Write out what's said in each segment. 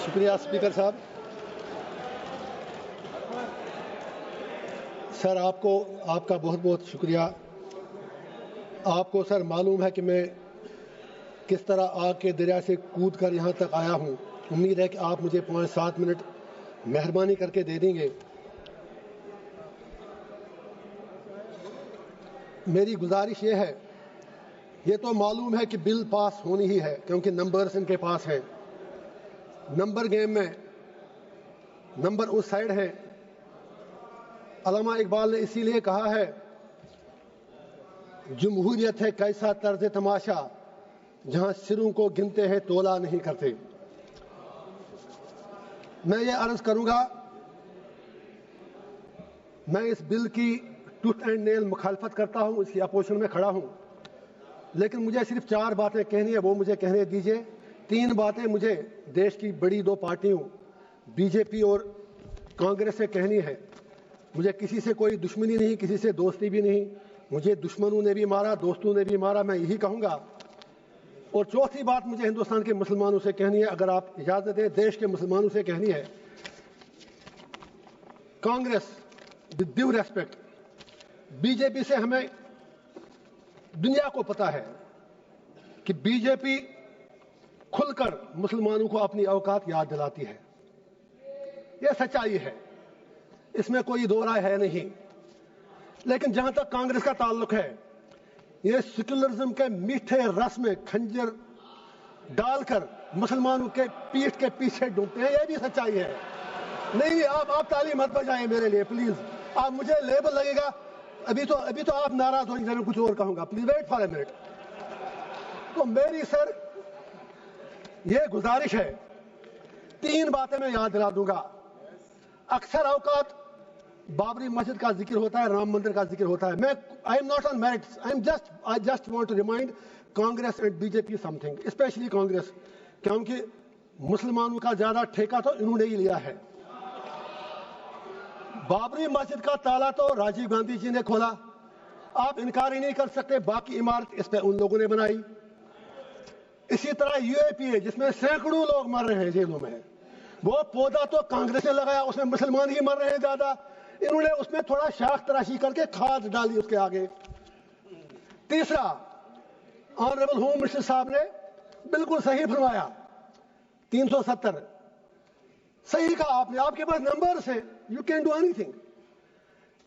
شکریہ اسپیکر صاحب. سر آپ کا بہت بہت شکریہ. آپ کو سر معلوم ہے کہ میں کس طرح آگ کے دریا سے کود کر یہاں تک آیا ہوں. امید ہے کہ آپ مجھے 5-7 منٹ مہربانی کر کے دے دیں گے. میری گزارش یہ ہے، یہ تو معلوم ہے کہ بل پاس ہونی ہی ہے کیونکہ نمبرز ان کے پاس ہیں. نمبر گیم میں نمبر اس سائڈ ہے. علامہ اقبال نے اسی لیے کہا ہے جمہوریت ہے کیسا طرز تماشا جہاں سروں کو گنتے ہیں تولا نہیں کرتے. میں یہ عرض کروں گا، میں اس بل کی ٹوتھ اینڈ نیل مخالفت کرتا ہوں، اس کی اپوزیشن میں کھڑا ہوں، لیکن مجھے صرف 4 باتیں کہنی ہے، وہ مجھے کہنے دیجئے. 3 باتیں مجھے دیش کی بڑی 2 پارٹیوں بی جے پی اور کانگریس سے کہنی ہے. مجھے کسی سے کوئی دشمنی نہیں، کسی سے دوستی بھی نہیں. مجھے دشمنوں نے بھی مارا، دوستوں نے بھی مارا، میں یہی کہوں گا. اور چوتھی بات مجھے ہندوستان کے مسلمانوں سے کہنی ہے، اگر آپ اجازت دیں دیش کے مسلمانوں سے کہنی ہے. Congress with due respect, B J P سے ہمیں دنیا کو پتا ہے کہ بی جے پی کھل کر مسلمانوں کو اپنی اوقات یاد دلاتی ہے. یہ سچائی ہے، اس میں کوئی دو رائے ہے نہیں. لیکن جہاں تک کانگریس کا تعلق ہے، یہ سیکولرزم کے میٹھے رس میں کھنجر ڈال کر مسلمانوں کے پیٹھ کے پیچھے ڈوبتے ہیں. یہ بھی سچائی ہے. نہیں آپ تالی مت بجائیں میرے لیے پلیز. آپ مجھے لیبل لگے گا، ابھی تو آپ ناراض ہو جائیں، میں کچھ اور کہوں گا. Please wait for a minute. تو میری سر یہ گزارش ہے، 3 باتیں میں یاد دلا دوں گا. اکثر اوقات بابری مسجد کا ذکر ہوتا ہے، رام مندر کا ذکر ہوتا ہے. میں I am not on merits, I just want to remind Congress and B J P something, especially Congress, کیونکہ مسلمانوں کا زیادہ ٹھیکہ تو انہوں نے ہی لیا ہے. بابری مسجد کا تالا تو راجیو گاندھی جی نے کھولا، آپ انکار ہی نہیں کر سکتے. باقی عمارت اس پہ ان لوگوں نے بنائی. اسی طرح یو اے پی اے جس میں سینکڑوں لوگ مر رہے ہیں جیلوں میں، وہ پودا تو کانگریس نے لگایا، اس میں مسلمان ہی مر رہے ہیں زیادہ. انہوں نے اس میں تھوڑا شاخ تراشی کر کے کھاد ڈالی اس کے آگے. تیسرا، آنریبل ہوم منسٹر صاحب نے بالکل صحیح فرمایا، 370 صحیح کہا آپ نے. آپ کے پاس نمبرز ہیں، you can do any thing.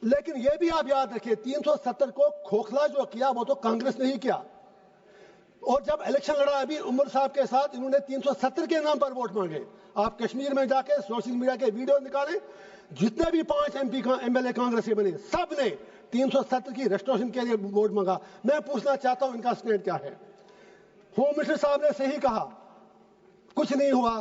لیکن یہ بھی آپ یاد رکھیں 370 کو کھوکھلا جو کیا وہ تو کانگریس نے ہی کیا. اور جب الیکشن لڑا ابھی عمر صاحب کے ساتھ، انہوں نے 370 کے نام پر ووٹ مانگے. آپ کشمیر میں جا کے سوشل میڈیا کے ویڈیو نکالیں، جتنے بھی 5 ایم ایل اے کانگریس کے بنے سب نے 370 کی ریسٹوریشن کے لیے ووٹ مانگا. میں پوچھنا چاہتا ہوں ان کا اسٹینڈ کیا ہے. ہوم منسٹر صاحب نے صحیح کہا، کچھ نہیں ہوا.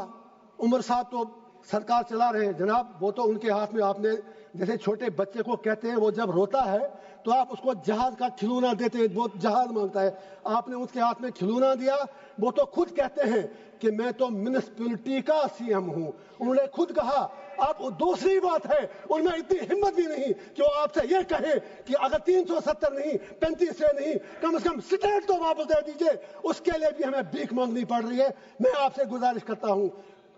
عمر صاحب تو سرکار چلا رہے ہیں جناب، وہ تو ان کے ہاتھ میں. آپ نے جیسے چھوٹے بچے کو کہتے ہیں وہ جب روتا ہے تو آپ اس کو جہاز کا کھلونا دیتے ہیں، وہ جہاز مانگتا ہے. آپ نے اس کے ہاتھ میں کھلونا دیا. وہ تو خود کہتے ہیں کہ میں تو میونسپلٹی کا سی ایم ہوں. انہوں نے خود کہا. اب دوسری بات ہے، ان میں اتنی ہمت بھی نہیں کہ وہ آپ سے یہ کہے کہ اگر 370 نہیں 35 سے نہیں، کم از کم اسٹیٹ تو واپس دے دیجئے. اس کے لیے بھی ہمیں بھیک مانگنی پڑ رہی ہے. میں آپ سے گزارش کرتا ہوں،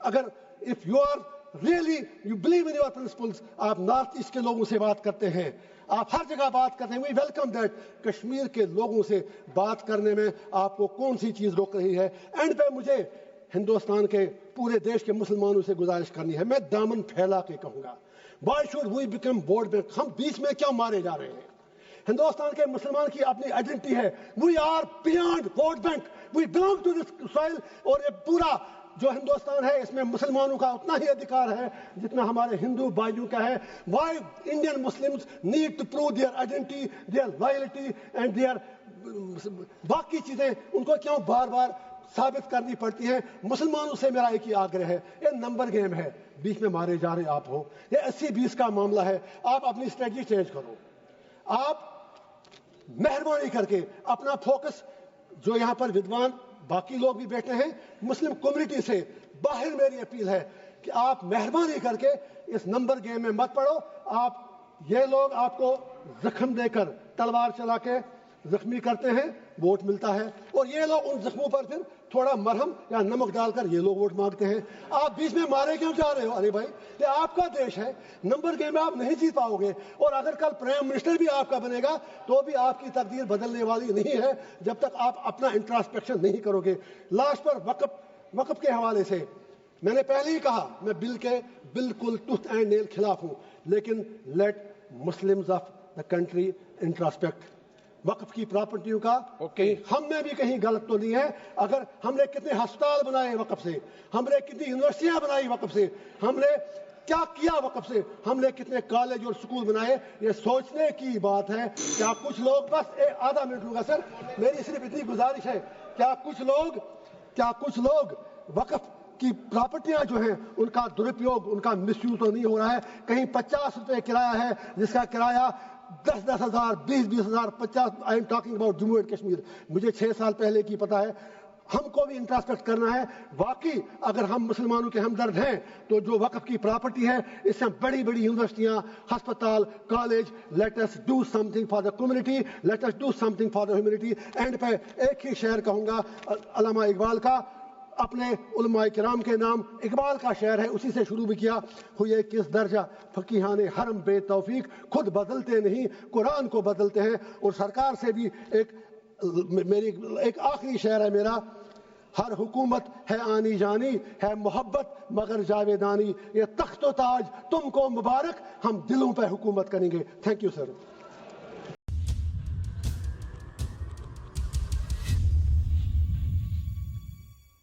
اگر if you are really you believe in your principles، آپ نارتھ ایسٹ کے لوگوں سے بات کرتے ہیں، آپ ہر جگہ بات کرتے ہیں، we welcome that. کشمیر کے لوگوں سے بات کرنے میں آپ کو کون سی چیز روک رہی ہے؟ اینڈ پہ مجھے ہندوستان کے پورے دیش کے مسلمانوں سے گزارش کرنی ہے. میں دامن پھیلا کے کہوں گا، why should we become board bank؟ ہم بیچ میں کیوں مارے جا رہے ہیں؟ ہندوستان کے مسلمان کی اپنی آئیڈینٹی ہے. we are beyond vote bank، we belong to this soil. اور یہ پورا جو ہندوستان ہے اس میں مسلمانوں کا اتنا ہی ادھیکار ہے جتنا ہمارے ہندو بھائیوں کا ہے. why Indian Muslims need to prove their identity، their loyalty and their باقی چیزیں ان کو کیوں بار بار ثابت کرنی پڑتی ہیں؟ مسلمانوں سے میرا ایک ہی آگرہ ہے، یہ نمبر گیم ہے، بیچ میں مارے جا رہے آپ ہو. یہ 80-20 کا معاملہ ہے. آپ اپنی اسٹریٹجی چینج کرو. آپ مہربانی کر کے اپنا فوکس، جو یہاں پر ودوان باقی لوگ بھی بیٹھے ہیں مسلم کمیونٹی سے باہر، میری اپیل ہے کہ آپ مہربانی کر کے اس نمبر گیم میں مت پڑو. آپ یہ لوگ آپ کو زخم دے کر تلوار چلا کے زخمی کرتے ہیں ووٹ ملتا ہے, اور یہ لوگ ان زخموں پر پھر تھوڑا مرہم یا نمک ڈال کر یہ لوگ ووٹ مانگتے ہیں. آپ بیچ میں مارے کیوں جا رہے ہو؟ ارے بھائی یہ آپ کا دیش ہے, نمبر گیم میں آپ نہیں جیت پاؤ گے, اور اگر کل پرائم منسٹر بھی آپ کا بنے گا تو بھی آپ کی تقدیر بدلنے والی نہیں ہے جب تک آپ اپنا انٹراسپیکشن نہیں کرو گے. لاسٹ پر وقف کے حوالے سے میں نے پہلے ہی کہا میں بل کے بالکل ٹوتھ اینڈ نیل خلاف ہوں, لیکن let Muslims of the country introspect. وقف کی پراپرٹیوں کا ہم میں بھی کہیں غلط تو نہیں ہے. اگر ہم نے کتنے ہسپتال بنائے وقف سے, ہم نے کتنی یونیورسٹیاں بنائی وقف سے, ہم نے کیا کیا وقف سے, ہم نے کتنے کالج اور سکول بنائے, یہ سوچنے کی بات ہے. کیا کچھ لوگ, بس آدھا منٹ لوں گا سر, میری صرف اتنی گزارش ہے, کیا کچھ لوگ وقف کی پراپرٹیاں جو ہیں ان کا درپیوگ, ان کا مس یوز تو نہیں ہو رہا ہے؟ کہیں 50 روپے کرایہ ہے جس کا کرایہ 10,000 20,000 50. I am talking about Jammu and Kashmir. مجھے 6 سال پہلے کی پتہ ہے. ہم کو بھی انٹراسپیکٹ کرنا ہے. واقعی اگر ہم مسلمانوں کے ہمدرد ہیں تو جو وقف کی پراپرٹی ہے اس سے بڑی بڑی یونیورسٹیاں, ہسپتال, college, let us do something for the community, let us do something for the humanity. And پہ ایک ہی شعر کہوں گا علامہ اقبال کا, اپنے علماء کرام کے نام. اقبال کا شعر ہے, اسی سے شروع بھی کیا. ہوئے کس درجہ فقیہان حرم بے توفیق, خود بدلتے نہیں قرآن کو بدلتے ہیں. اور سرکار سے بھی ایک آخری شعر ہے میرا, ہر حکومت ہے آنی جانی, ہے محبت مگر جاویدانی, یہ تخت و تاج تم کو مبارک, ہم دلوں پہ حکومت کریں گے. Thank you sir.